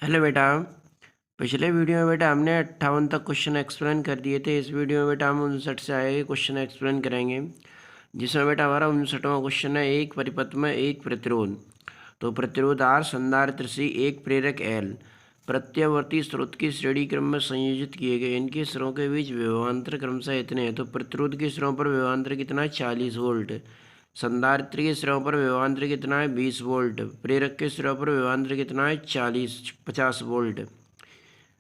Hello बेटा। पिछले video में बेटा हमने 58 तक क्वेश्चन एक्सप्लेन कर दिए थे। इस वीडियो में बेटा हम 59 से आए क्वेश्चन एक्सप्लेन करेंगे, जिसमें बेटा हमारा 59वां क्वेश्चन है, एक परिपथ में एक प्रतिरोध। तो प्रतिरोध आर, संधारित्र सी, एक प्रेरक एल प्रत्यावर्ती स्रोत की श्रेणी क्रम में संयोजित किए गए। इनके सिरों के बीच विभवांतर क्रमशः इतने हैं। तो प्रतिरोध के सिरों पर विभवांतर कितना है? 40 वोल्ट। संधारित्र के सिरों पर विभवांतर कितना है? 20 वोल्ट। प्रेरक के सिरों पर विभवांतर कितना है? 50 वोल्ट।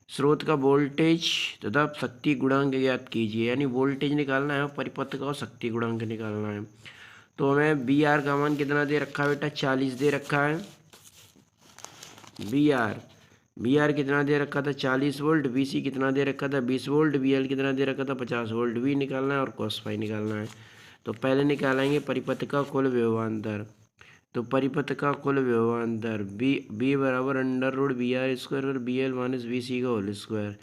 स्रोत का वोल्टेज तथा शक्ति गुणांक ज्ञात कीजिए। यानी वोल्टेज निकालना है और परिपथ का और शक्ति गुणांक निकालना है। तो हमें बी आर का मान कितना दे रखा है बेटा? 40 दे रखा है। बी आर कितना दे रखा था? 40 वोल्ट। बी सी कितना दे रखा था? 20 वोल्ट। बी एल कितना दे रखा था? 50 वोल्ट। वी निकालना है और कॉस फाई निकालना है। तो पहले निकालेंगे परिपथ का कुल विभवांतर। तो परिपथ का कुल विभवांतर बी बराबर under root B R square और B L minus B C का होल स्क्वायर।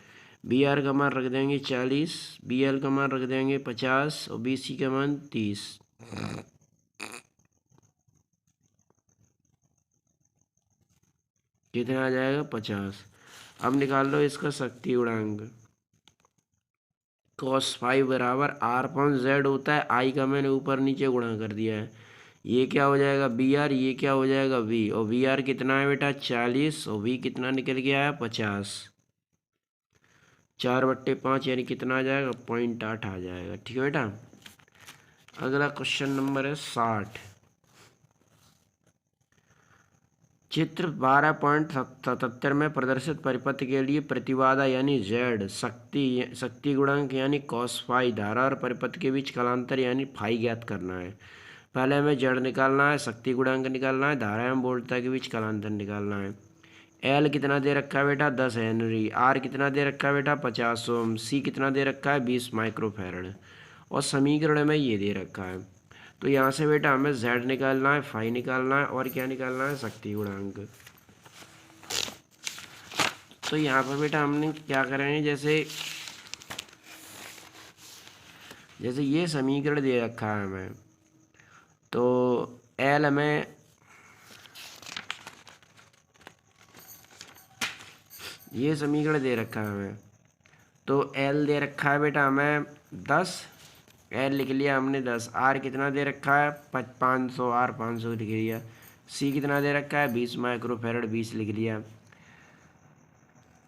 बी आर का मान रख देंगे 40, बी एल का मान रख देंगे 50 और बी सी का मान 30। कितना आ जाएगा? 50। अब निकाल लो इसका शक्ति गुणांक। cos फाइव बराबर आर अपॉन जेड होता है। आई का मैंने ऊपर नीचे गुणा कर दिया है। ये क्या हो जाएगा? B R. ये क्या हो जाएगा? वी। और वी आर कितना है बेटा? 40 और वी कितना निकल गया है? 50। 4/5 यानी कितना आ जाएगा? 0.8 आ जाएगा। ठीक है बेटा। अगला क्वेश्चन नंबर है 60। चित्र 12.77 में प्रदर्शित परिपथ के लिए प्रतिबाधा यानी जेड, शक्ति गुणांक यानी कॉस फाई, धारा और परिपथ के बीच कालांतर यानी फाई ज्ञात करना है। पहले हमें जेड निकालना है, शक्ति गुणांक निकालना है, धारा एवं वोल्टता के बीच कालांतर निकालना है। एल कितना दे रखा है बेटा? 10 हेनरी। आर कितना दे रखा है बेटा? 50 ओम। सी कितना दे रखा है? 20 माइक्रोफैरड। और समीकरण में ये दे रखा है। तो यहाँ से बेटा हमें जेड निकालना है, फाई निकालना है और क्या निकालना है? शक्ति गुणांक। तो यहाँ पर बेटा हमने क्या करेंगे, जैसे जैसे ये समीकरण दे रखा है हमें, तो एल हमें ये समीकरण दे रखा है हमें, तो एल दे रखा है बेटा हमें 10। एल लिख लिया हमने 10। आर कितना दे रखा है? 500। आर 500 लिख लिया। सी कितना दे रखा है? 20 माइक्रोफैरड, 20 लिख लिया।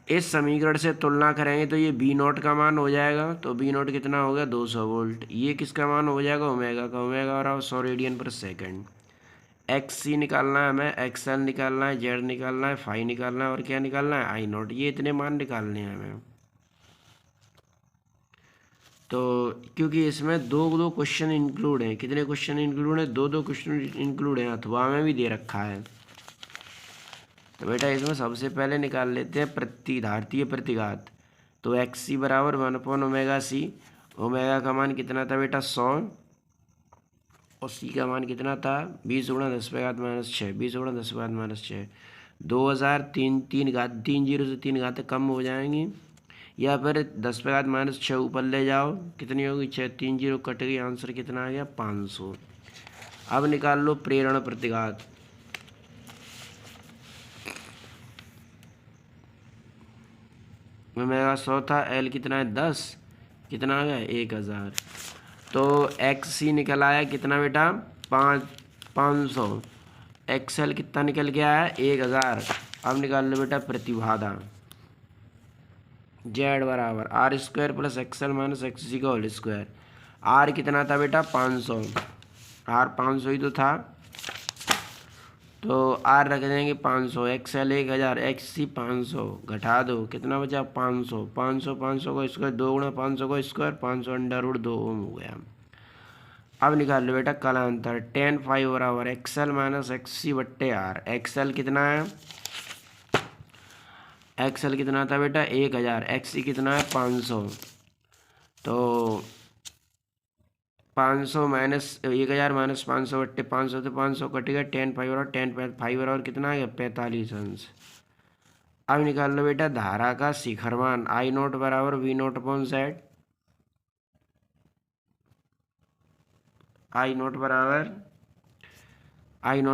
इस समीकरण से तुलना करेंगे तो ये बी नॉट का मान हो जाएगा। तो बी नॉट कितना हो गया? 200 वोल्ट। ये किसका मान हो जाएगा? ओमेगा का। ओमेगा और 100 रेडियन पर सेकंड। एक्स सी निकालना है हमें, एक्स एल निकालना है, जेड निकालना है, फाई निकालना है और क्या निकालना है? आई नॉट। ये इतने मान निकालने हैं हमें। तो क्योंकि इसमें दो दो क्वेश्चन इंक्लूड हैं। कितने क्वेश्चन इंक्लूड हैं? दो दो क्वेश्चन इंक्लूड हैं, अथवा में भी दे रखा है। तो बेटा इसमें सबसे पहले निकाल लेते हैं प्रतिधारितीय प्रतिघात। तो एक्स सी बराबर 1/ओमेगा सी। ओमेगा का मान कितना था बेटा? 100। और सी का मान कितना था? 20 गुणा 10⁻⁻6। 20 गुणा 10⁻⁻6। 2000। तीन घात, 3 जीरो से 3 घात कम हो जाएंगी, या फिर 10⁻⁻6 ऊपर ले जाओ। कितनी होगी? 6। 3 जीरो कट गई। आंसर कितना आ गया? 500। अब निकाल लो प्रेरण प्रतिघात। ओमेगा 100 था, एल कितना है? 10। कितना आ गया? 1000। तो एक्स सी निकल आया कितना बेटा? 500। एक्सएल कितना निकल गया है? 1000। अब निकाल लो बेटा प्रतिबाधा। जेड बराबर R square plus X L minus X C का होल स्क्वायर। आर कितना था बेटा? 500। आर 500 ही तो था, तो आर रख देंगे 500। एक्सएल 1000, एक्स सी 500। घटा दो, कितना बचा? 500। 500 500 का स्क्वायर, 2 गुणा 500 का स्क्वायर, 500 अंडर रूट 2 ओम हो गया। अब निकाल लो बेटा कालांतर। tan फाइव बराबर एक्सएल माइनस एक्स सी बट्टे आर। एक्सएल कितना है? एक्सएल कितना था बेटा? 1000। एक्स सी कितना है? 500। तो 500 माइनस 1000 माइनस 500 बट्टे 500, तो 500 कटेगा। tan फाइव बराबर, tan फाइव बराबर कितना आ गया? 45 अंश। अब निकाल लो बेटा धारा का शिखरमान। आई नोट बराबर V naught upon Z. I naught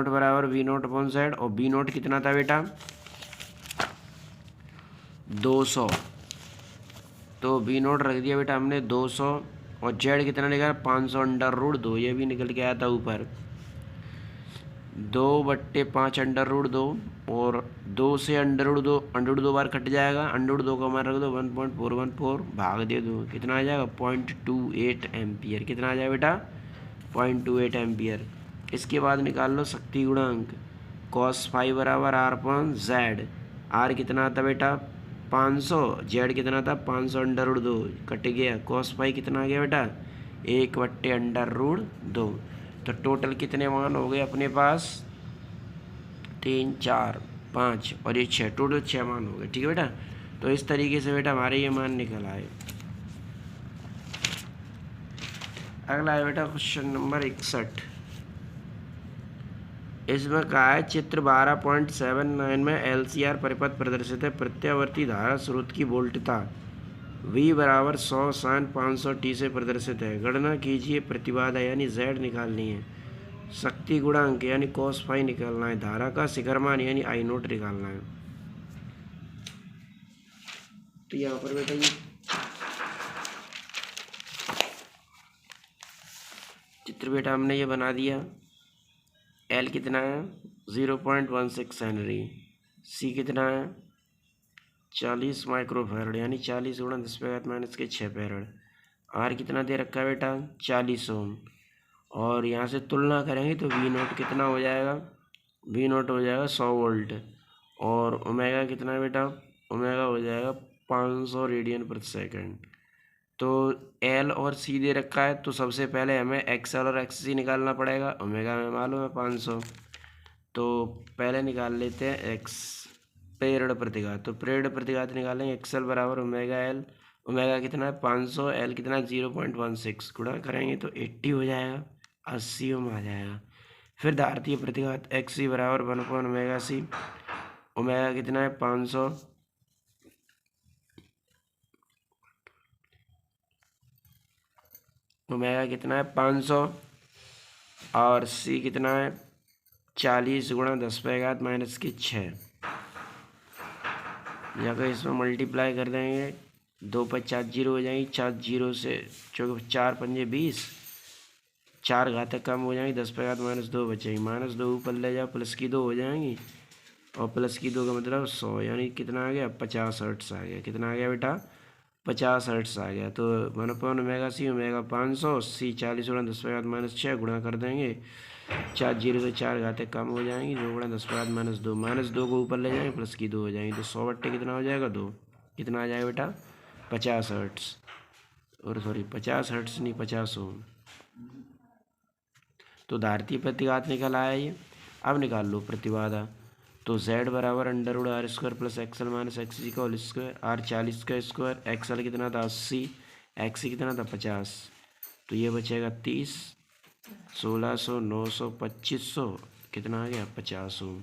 बराबर वी नोट अपॉन जेड। और बी नोट कितना था बेटा? 200, तो वी नोट रख दिया बेटा हमने 200, और जेड कितना निकला 500√2, ये भी निकल के आया था ऊपर 2/5 अंडर रूट 2, और 2 से अंडर रूट 2 बार कट जाएगा, अंडर रूट 2 का मान रख दो 1.414 भाग दे दो, कितना आ जाएगा 0.28 एम्पियर। कितना आ जाएगा बेटा 0.28 एम्पियर। इसके बाद निकाल लो शक्ति गुणांक, cos फाइव बराबर R/Z। आर कितना आता बेटा 500, जेड कितना था 500√2, कट गया, cos फाइव कितना आ गया बेटा 1/√2। तो टोटल कितने मान हो गए अपने पास 3, 4, 5 और ये 6, टोटल 6 मान हो गए। ठीक है बेटा, तो इस तरीके से बेटा हमारे ये मान निकल आए। अगला है बेटा क्वेश्चन नंबर 61। इसमें कहा है चित्र 12.79 में LCR परिपथ प्रदर्शित है। प्रत्यावर्ती धारा स्रोत की वोल्टता V बराबर 100 sin 500t से प्रदर्शित है। गणना कीजिए प्रतिबाधा यानी Z निकालनी है, शक्ति गुणांक यानी cos फाई निकालना है, धारा का शिखर मान यानी I0 निकालना है। तो यहाँ पर बेटा ये चित्र बेटा हमने ये बना दिया। L कितना है 0.16 हेनरी, C कितना है 40 माइक्रोफैरड यानी 40 × 10⁻⁻6 फैरड, R कितना दे रखा है बेटा 40 ओम। और यहाँ से तुलना करेंगे तो V नोट कितना हो जाएगा, V नोट हो जाएगा 100 वोल्ट, और ओमेगा कितना है बेटा, ओमेगा हो जाएगा 500 रेडियन प्रति सेकंड। तो L और C दे रखा है, तो सबसे पहले हमें XL और XC निकालना पड़ेगा। ओमेगा में मालूम है 500, तो पहले निकाल लेते हैं X प्रेरण प्रतिघात। तो प्रेरण प्रतिघात निकालेंगे XL बराबर ओमेगा L, ओमेगा कितना है 500, L कितना है 0.16, गुणा करेंगे तो 80 हो जाएगा, 80 ओम आ जाएगा। फिर धारतीय प्रतिघात XC बराबर 1/ओमेगा C, ओमेगा कितना है 500, ओमेगा कितना है 500, और C कितना है 40 × 10⁻⁻6। जाकर इसमें मल्टीप्लाई कर देंगे, 2 पर 4 जीरो हो जाएंगी, 4 जीरो से 4 पंजे 20, 4 घातक कम हो जाएंगी, 10⁻⁻2 बचेंगी, -2 ऊपर ले जाओ, प्लस की 2 हो जाएंगी, और प्लस की 2 का मतलब 100, यानी कितना आ गया 50 हर्ट्ज आ गया। कितना आ गया बेटा 50 हर्ट्ज आ गया। तो 1/ओमेगा C ओमेगा 500, C 40 × 10⁻⁻6 गुणा कर देंगे, 4 जीरो से 4 घातक कम हो जाएंगी, 2 × 10⁻⁻2, -2 को ऊपर ले जाएंगे, प्लस की 2 हो जाएंगी, तो 100 कितना हो जाएगा 2, कितना आ जाएगा बेटा 50 हर्ट्ज, और सॉरी 50 हर्ट्ज नहीं 50 ओम। तो धारतीय प्रतिघात निकल आया ये। अब निकाल लो प्रतिबाधा, तो Z बराबर √R² प्लस XL - XC का होल स्क्वायर, R 40 का स्क्वायर, XL कितना था 80, XC कितना था 50, तो ये बचेगा 30, 1600, 900, 2500, कितना आ गया 50 ओम।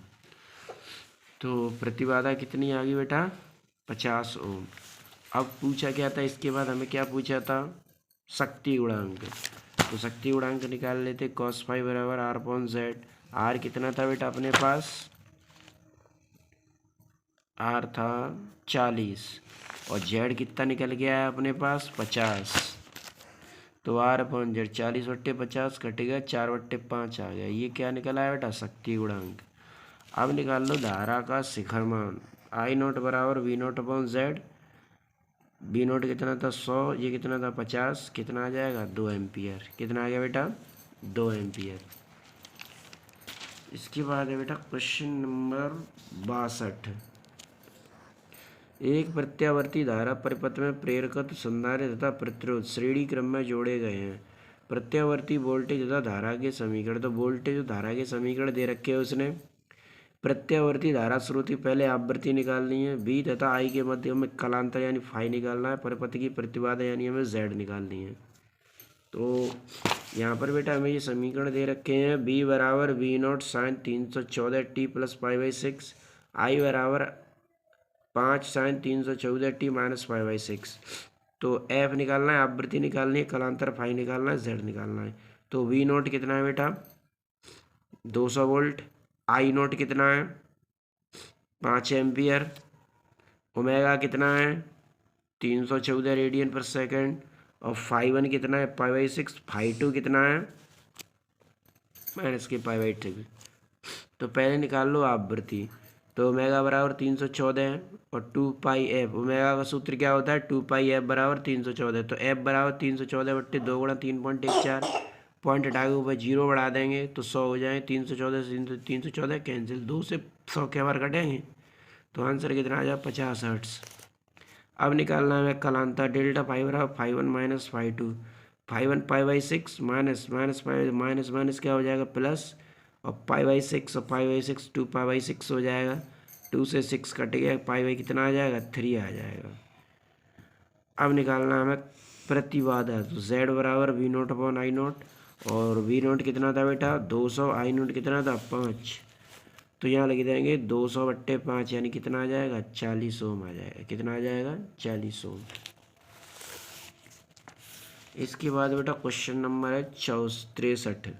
तो प्रतिबाधा कितनी आ गई बेटा 50 ओम। अब पूछा क्या था, इसके बाद हमें क्या पूछा था शक्ति गुणांक। तो शक्ति गुणांक निकाल लेते, cos फाइव बराबर R/Z। R कितना था बेटा अपने पास, R था 40, और Z कितना निकल गया है अपने पास 50, तो R/Z 40/50 कटेगा, 4/5 आ गया। ये क्या निकला है बेटा शक्ति गुणांक। अब निकाल लो धारा का शिखर मान, I0 बराबर V0/Z। V नोट कितना था 100, ये कितना था 50, कितना आ जाएगा 2 एम्पियर। कितना आ गया बेटा 2 एम्पियर। इसके बाद है बेटा क्वेश्चन नंबर 62। एक प्रत्यावर्ती धारा परिपथ में प्रेरकत्व, संधारित्र तथा प्रतिरोध श्रेणी क्रम में जोड़े गए हैं। प्रत्यावर्ती वोल्टेज तथा धारा के समीकरण, तो वोल्टेज और धारा के समीकरण दे रखे हैं उसने। प्रत्यावर्ती धारा स्रोत की पहले आवृत्ति निकालनी है, V तथा I के मध्य में कलांतर यानी फाई निकालना है, परिपथ की प्रतिबाधा यानी हमें Z निकालनी है। तो यहाँ पर बेटा हमें ये समीकरण दे रखे हैं, V बराबर V0 sin 314t plus π/6, I बराबर 5 sin 314t माइनस π/6। तो F निकालना है, आवृत्ति निकालनी है, कलांतर फाई निकालना है, Z निकालना है। तो V0 कितना है बेटा 200 वोल्ट, I0 कितना है 5 एम्पियर, ओमेगा कितना है 314 रेडियन पर सेकेंड, और फाई 1 कितना है पाई/6, फाई 2 कितना है माइनस के पाई/6। तो पहले निकाल लो आवृत्ति। तो ओमेगा बराबर 314 है, और 2 पाई एफ, ओमेगा का सूत्र क्या होता है 2 पाई एफ बराबर 314। तो एफ बराबर 314/2 गुणा 3.14, पॉइंट हटा के ऊपर 0 बढ़ा देंगे तो 100 हो जाए। 314 से 314 कैंसिल, 2 से 100 के बार कटेंगे, तो आंसर कितना आ जाए 50 हर्ट्ज। अब निकालना है कलांतर डेल्टा फाई बराबर फाई 1 माइनस फाई 2, फाई 1 पाई/6 minus minus pi minus minus क्या हो जाएगा प्लस, और पाई/6 और पाई/6 2 पाई/6 हो जाएगा, 2 से 6 कट गया, पाई कितना आ जाएगा 3 आ जाएगा। अब निकालना हमें प्रतिबाधा। तो Z बराबर V0/I0, और V0 कितना था बेटा 200, I0 कितना था 5। तो यहाँ लिख देंगे 200/5 यानी कितना आ जाएगा 40 ओम आ जाएगा। कितना आ जाएगा 40 ओम। इसके बाद बेटा क्वेश्चन नंबर है 63।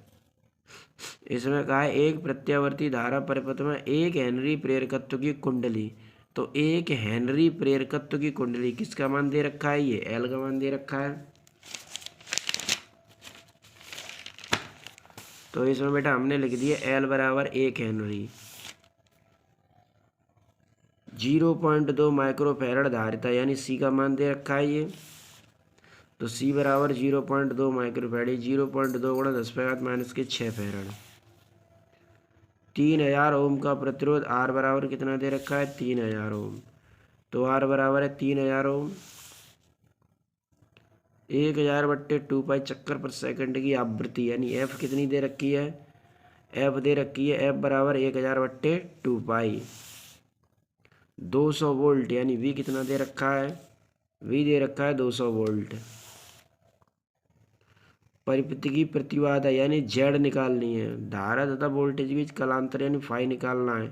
इसमें कहा है एक प्रत्यावर्ती धारा परिपथ में 1 हेनरी प्रेरकत्व की कुंडली। तो 1 हेनरी प्रेरकत्व की कुंडली किसका मान दे रखा है, ये एल का मान दे रखा है। तो इसमें बेटा हमने लिख दिया एल बराबर 1 हेनरी, 0.2 माइक्रोफैरड धारिता, यानी सी का मान दे रखा है ये। तो सी बराबर 0.2 माइक्रोफैरड, 0.2 गुणा 10⁻⁻6 फैरड। 3000 ओम का प्रतिरोध, आर बराबर कितना दे रखा है 3000 ओम। तो आर बराबर है 3000 ओम। 1000/2 पाई चक्कर पर सेकंड की आवृत्ति, यानी एफ कितनी दे रखी है, एफ दे रखी है एफ बराबर 1000/2 पाई। 200 वोल्ट, यानी वी कितना दे रखा है, वी दे रखा है 200 वोल्ट। परिपथ की प्रतिबाधा यानी जेड निकालनी है, धारा तथा वोल्टेज बीच कलांतर यानी फाई निकालना है,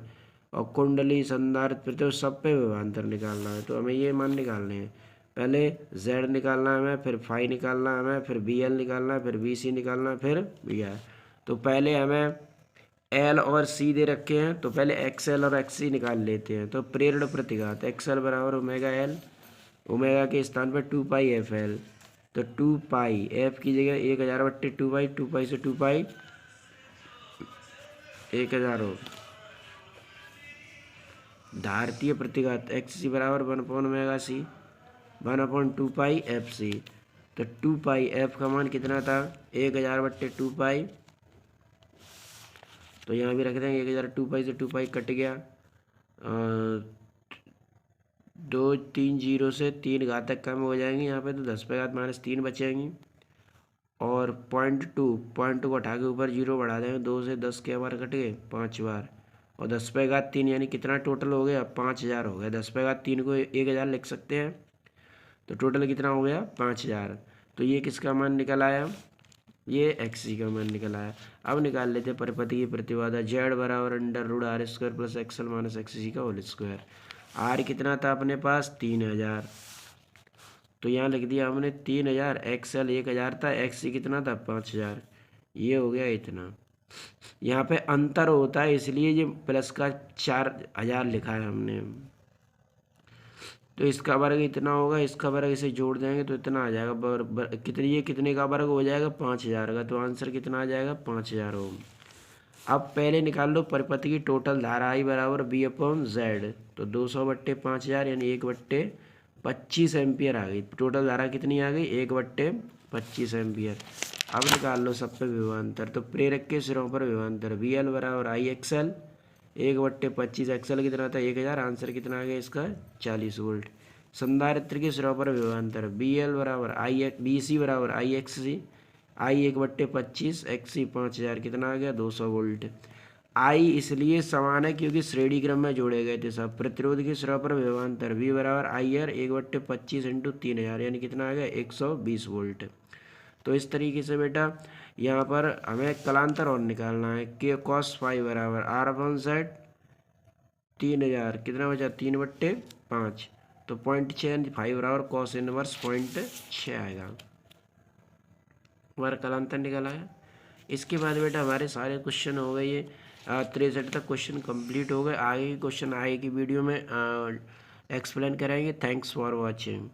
और कुंडली संधारित्र प्रतिरोध सब पे विभवांतर निकालना है। तो हमें ये मान निकालने हैं, पहले जेड निकालना है हमें, फिर फाई निकालना है हमें, फिर बी एल निकालना है, फिर बी सी निकालना है, फिर बी आर। तो पहले हमें एल और सी दे रखे हैं, तो पहले एक्स एल और एक्स सी निकाल लेते हैं। तो प्रेरण प्रतिघात एक्स एल बराबर ओमेगा एल, ओमेगा के स्थान पर 2 पाई एफ एल। तो 2 पाई एफ की जगह 1000/2 पाई, 2 पाई से 2 पाई 1000 हो। धारतीय प्रतिघात एक्स सी बराबर 1/ओमेगा/सी, 1/2 पाई एफ सी। तो 2 पाई एफ का मान कितना था 1000/2 पाई। तो यहाँ भी रख देंगे 1000, 2 पाई से 2 पाई कट गया, 2 3 0 से 3 घातक कम हो जाएंगी यहाँ पे, तो 10⁻³ बचेंगी। और 0.2 को हटा के ऊपर 0 बढ़ा देंगे, 2 से 10 के बार कट गए 5 बार, और 10⁻3 यानी कितना टोटल हो गया 5000 हो गया। 10⁻3 को 1000 लिख सकते हैं, तो टोटल कितना हो गया 5000। तो ये किसका मान निकल आया, ये एक्स सी का मान निकल आया। अब निकाल लेते हैं परिपथ की प्रतिबाधा। जेड बराबर √r² plus X L minus X C का होल स्क्वायर। आर कितना था अपने पास 3000, तो यहाँ लिख दिया हमने 3000, एक्सएल 1000 था, एक्स सी कितना था 5000, ये हो गया इतना। यहाँ पे अंतर होता है इसलिए ये प्लस का 4000 लिखा है हमने। तो इसका वर्ग इतना होगा, इसका वर्ग इसे जोड़ देंगे तो इतना आ जाएगा। कितनी, ये कितने का वर्ग हो जाएगा 5000 का। तो आंसर कितना आ जाएगा 5000 ओम। अब पहले निकाल लो परिपथ की टोटल धारा आई बराबर V/Z। तो 200/5000 यानी 1/25 एम्पियर आ गई। टोटल धारा कितनी आ गई 1/25 एम्पियर। अब निकाल लो सब पे विभवांतर। तो प्रेरक के सिरों पर विभवांतर VL बराबर IXL, 1/25 एक्सएल कितना था 1000, आंसर कितना आ गया इसका 40 वोल्ट। संधारित्र के सिरों पर विभवांतर BL बराबर BC बराबर IXC, I 1/25 XC 5000 कितना आ गया 200 वोल्ट। आई इसलिए समान है क्योंकि श्रेणी क्रम में जोड़े गए थे सब। प्रतिरोध के सिरों पर विभवांतर V बराबर IR 1/25 × 3000 यानी कितना आ गया 120 वोल्ट। तो इस तरीके से बेटा यहाँ पर हमें कलांतर और निकालना है। के cos फाई बराबर R/Z 3000 कितना बचा 3/5। तो 0.6 फाई बराबर cos इनवर्स 0.6 आएगा। हमारा कलांतर निकला है। इसके बाद बेटा हमारे सारे क्वेश्चन हो गए, ये 63 तक क्वेश्चन कंप्लीट हो गए। आगे के क्वेश्चन आगे की वीडियो में एक्सप्लेन करेंगे। Thanks for watching.